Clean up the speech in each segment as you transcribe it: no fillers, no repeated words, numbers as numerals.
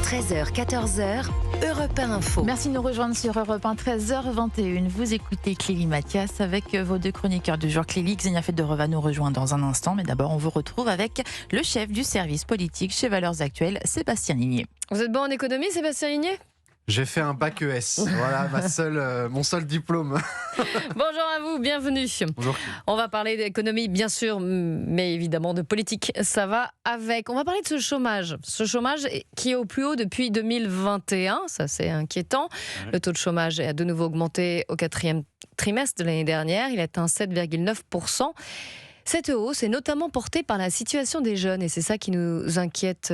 13h, 14h, Europe 1 Info. Merci de nous rejoindre sur Europe 1, 13h21. Vous écoutez Clélie Mathias avec vos deux chroniqueurs du jour. Clélie, Xenia Fedorova va nous rejoindre dans un instant. Mais d'abord, on vous retrouve avec le chef du service politique chez Valeurs Actuelles, Sébastien Ligné. Vous êtes bon en économie, Sébastien Ligné ? J'ai fait un bac ES, voilà mon seul diplôme. Bonjour à vous, bienvenue. Bonjour. On va parler d'économie, bien sûr, mais évidemment de politique, ça va avec. On va parler de ce chômage qui est au plus haut depuis 2021, ça c'est inquiétant. Ouais. Le taux de chômage a de nouveau augmenté au 4e trimestre de l'année dernière, il atteint 7,9%. Cette hausse est notamment portée par la situation des jeunes et c'est ça qui nous inquiète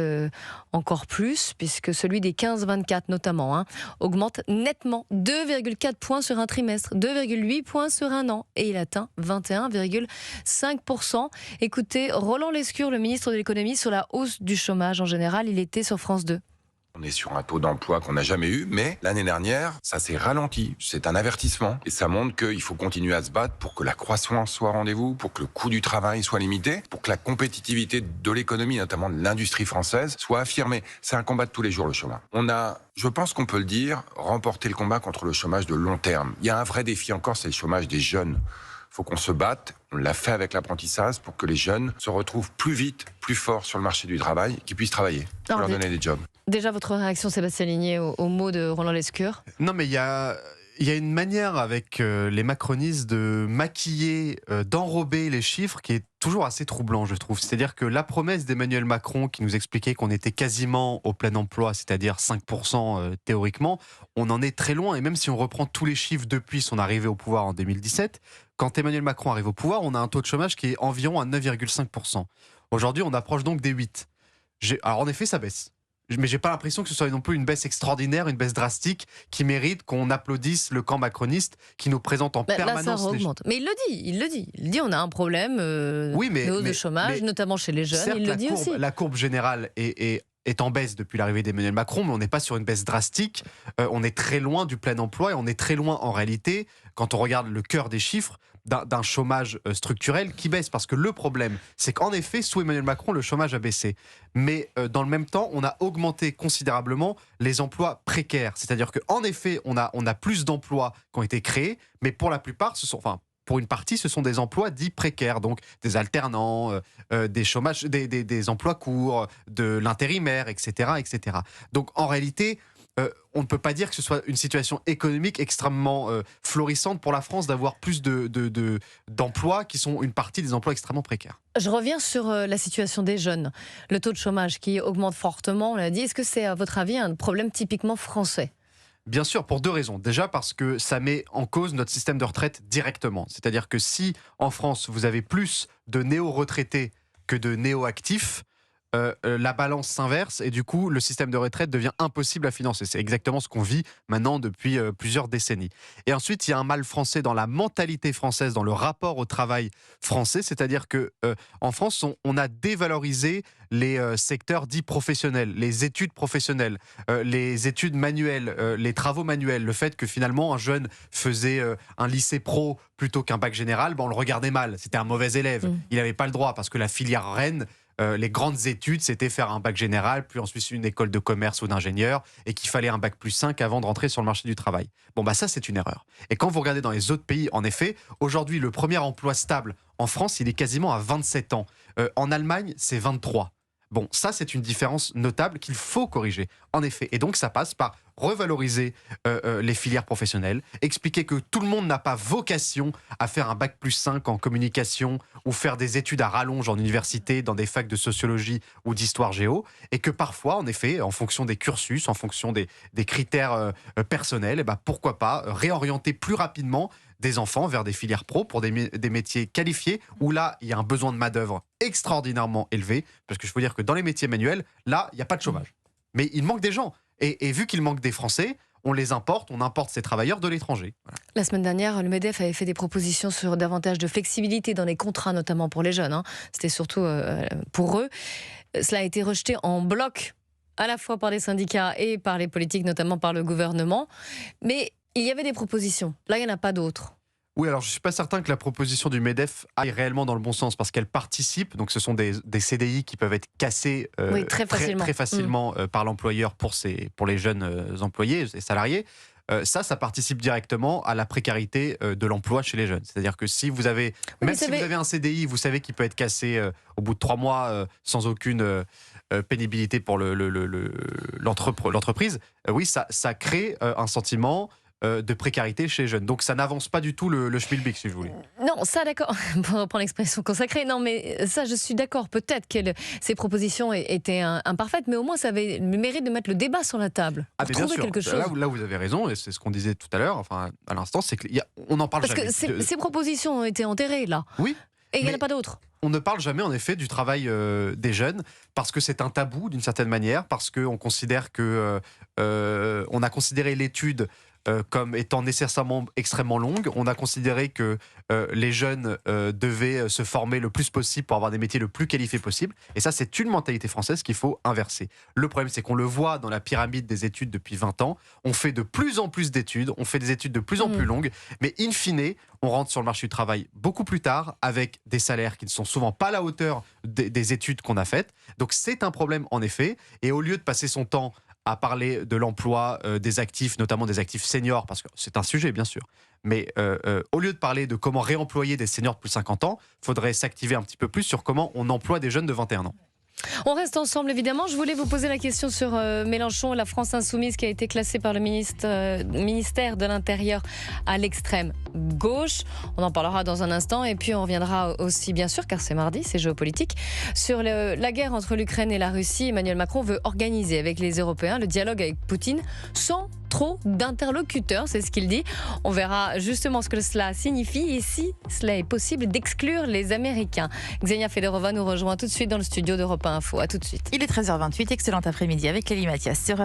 encore plus puisque celui des 15-24 notamment augmente nettement 2,4 points sur un trimestre, 2,8 points sur un an et il atteint 21,5%. Écoutez, Roland Lescure, le ministre de l'économie, sur la hausse du chômage en général, il était sur France 2. On est sur un taux d'emploi qu'on n'a jamais eu, mais l'année dernière, ça s'est ralenti. C'est un avertissement. Et ça montre qu'il faut continuer à se battre pour que la croissance soit au rendez-vous, pour que le coût du travail soit limité, pour que la compétitivité de l'économie, notamment de l'industrie française, soit affirmée. C'est un combat de tous les jours, le chômage. On a, je pense qu'on peut le dire, remporté le combat contre le chômage de long terme. Il y a un vrai défi encore, c'est le chômage des jeunes. Il faut qu'on se batte, on l'a fait avec l'apprentissage, pour que les jeunes se retrouvent plus vite, plus forts sur le marché du travail, qu'ils puissent travailler, pour leur donner des jobs. Déjà, votre réaction, Sébastien Ligné, aux mots de Roland Lescure ? Non, mais il y a une manière avec les macronistes de maquiller, d'enrober les chiffres qui est toujours assez troublant, je trouve. C'est-à-dire que la promesse d'Emmanuel Macron qui nous expliquait qu'on était quasiment au plein emploi, c'est-à-dire 5% théoriquement, on en est très loin. Et même si on reprend tous les chiffres depuis son arrivée au pouvoir en 2017, quand Emmanuel Macron arrive au pouvoir, on a un taux de chômage qui est environ à 9,5%. Aujourd'hui, on approche donc des 8. Alors en effet, ça baisse. Mais j'ai pas l'impression que ce soit non plus une baisse extraordinaire, une baisse drastique qui mérite qu'on applaudisse le camp macroniste qui nous présente en permanence. Là, ça augmente. Mais il le dit. Il dit on a un problème de hausse de chômage, notamment chez les jeunes. Certes, il le dit aussi. La courbe générale est en baisse depuis l'arrivée d'Emmanuel Macron, mais on n'est pas sur une baisse drastique. On est très loin du plein emploi et on est très loin en réalité, quand on regarde le cœur des chiffres, d'un chômage structurel qui baisse. Parce que le problème, c'est qu'en effet, sous Emmanuel Macron, le chômage a baissé. Mais dans le même temps, on a augmenté considérablement les emplois précaires. C'est-à-dire qu'en effet, on a plus d'emplois qui ont été créés, mais pour la plupart, pour une partie, ce sont des emplois dits précaires, donc des alternants, des chômages, des emplois courts, de l'intérimaire, etc., etc. Donc en réalité, on ne peut pas dire que ce soit une situation économique extrêmement florissante pour la France d'avoir plus d'emplois qui sont une partie des emplois extrêmement précaires. Je reviens sur la situation des jeunes. Le taux de chômage qui augmente fortement, on l'a dit. Est-ce que c'est, à votre avis, un problème typiquement français ? Bien sûr, pour deux raisons. Déjà parce que ça met en cause notre système de retraite directement. C'est-à-dire que si, en France, vous avez plus de néo-retraités que de néo-actifs, la balance s'inverse et du coup, le système de retraite devient impossible à financer. C'est exactement ce qu'on vit maintenant depuis plusieurs décennies. Et ensuite, il y a un mal français dans la mentalité française, dans le rapport au travail français. C'est-à-dire qu'en France, on a dévalorisé les secteurs dits professionnels, les études professionnelles, les études manuelles, les travaux manuels. Le fait que finalement, un jeune faisait un lycée pro plutôt qu'un bac général, on le regardait mal. C'était un mauvais élève. Il n'avait pas le droit parce que la filière reine, les grandes études, c'était faire un bac général, puis ensuite une école de commerce ou d'ingénieur, et qu'il fallait un bac plus 5 avant de rentrer sur le marché du travail. Ça, c'est une erreur. Et quand vous regardez dans les autres pays, en effet, aujourd'hui, le premier emploi stable en France, il est quasiment à 27 ans. En Allemagne, c'est 23. Ça, c'est une différence notable qu'il faut corriger, en effet. Et donc, ça passe par revaloriser les filières professionnelles, expliquer que tout le monde n'a pas vocation à faire un bac plus 5 en communication ou faire des études à rallonge en université, dans des facs de sociologie ou d'histoire géo, et que parfois, en effet, en fonction des cursus, en fonction des critères personnels, pourquoi pas réorienter plus rapidement des enfants vers des filières pro pour des métiers qualifiés où là, il y a un besoin de main-d'œuvre extraordinairement élevé. Parce que je peux dire que dans les métiers manuels, là, il n'y a pas de chômage. Mais il manque des gens. Et vu qu'il manque des Français, on importe ces travailleurs de l'étranger. Voilà. La semaine dernière, le MEDEF avait fait des propositions sur davantage de flexibilité dans les contrats, notamment pour les jeunes. C'était surtout pour eux. Cela a été rejeté en bloc, à la fois par les syndicats et par les politiques, notamment par le gouvernement. Mais il y avait des propositions. Là, il n'y en a pas d'autres. Oui, alors je ne suis pas certain que la proposition du MEDEF aille réellement dans le bon sens parce qu'elle participe, donc ce sont des CDI qui peuvent être cassés Oui, très facilement. par l'employeur pour les jeunes employés et salariés. Ça participe directement à la précarité de l'emploi chez les jeunes. C'est-à-dire que si vous avez, même si vous avez un CDI, vous savez qu'il peut être cassé au bout de 3 mois sans aucune pénibilité pour l'entreprise, oui, ça crée un sentiment de précarité chez les jeunes. Donc ça n'avance pas du tout le schmilblick, si vous voulez. Non, ça d'accord, pour reprendre l'expression consacrée. Non, mais ça, je suis d'accord. Peut-être que ces propositions étaient imparfaites, mais au moins, ça avait le mérite de mettre le débat sur la table. Ah, mais bien sûr. Quelque chose. Là, vous avez raison, et c'est ce qu'on disait tout à l'heure, enfin, à l'instant, c'est qu'on n'en parle Parce jamais. Parce que ces propositions ont été enterrées, là. Oui. Et il n'y en a pas d'autres. On ne parle jamais, en effet, du travail des jeunes, parce que c'est un tabou, d'une certaine manière, parce qu'on considère que... on a considéré l'étude comme étant nécessairement extrêmement longue. On a considéré que les jeunes devaient se former le plus possible pour avoir des métiers le plus qualifiés possible. Et ça, c'est une mentalité française qu'il faut inverser. Le problème, c'est qu'on le voit dans la pyramide des études depuis 20 ans. On fait de plus en plus d'études, on fait des études de plus en plus longues, mais in fine, on rentre sur le marché du travail beaucoup plus tard, avec des salaires qui ne sont souvent pas à la hauteur des études qu'on a faites. Donc c'est un problème, en effet. Et au lieu de passer son temps à parler de l'emploi des actifs, notamment des actifs seniors, parce que c'est un sujet, bien sûr. Mais au lieu de parler de comment réemployer des seniors de plus de 50 ans, il faudrait s'activer un petit peu plus sur comment on emploie des jeunes de 21 ans. On reste ensemble, évidemment. Je voulais vous poser la question sur Mélenchon et la France insoumise qui a été classée par le ministère de l'Intérieur à l'extrême gauche. On en parlera dans un instant. Et puis on reviendra aussi, bien sûr, car c'est mardi, c'est géopolitique, sur la guerre entre l'Ukraine et la Russie. Emmanuel Macron veut organiser avec les Européens le dialogue avec Poutine sans trop d'interlocuteurs, c'est ce qu'il dit. On verra justement ce que cela signifie et si cela est possible d'exclure les Américains. Xenia Federova nous rejoint tout de suite dans le studio d'Europe 1 Info. À tout de suite. Il est 13h28, excellent après-midi avec Clélie Mathias sur Europe 1.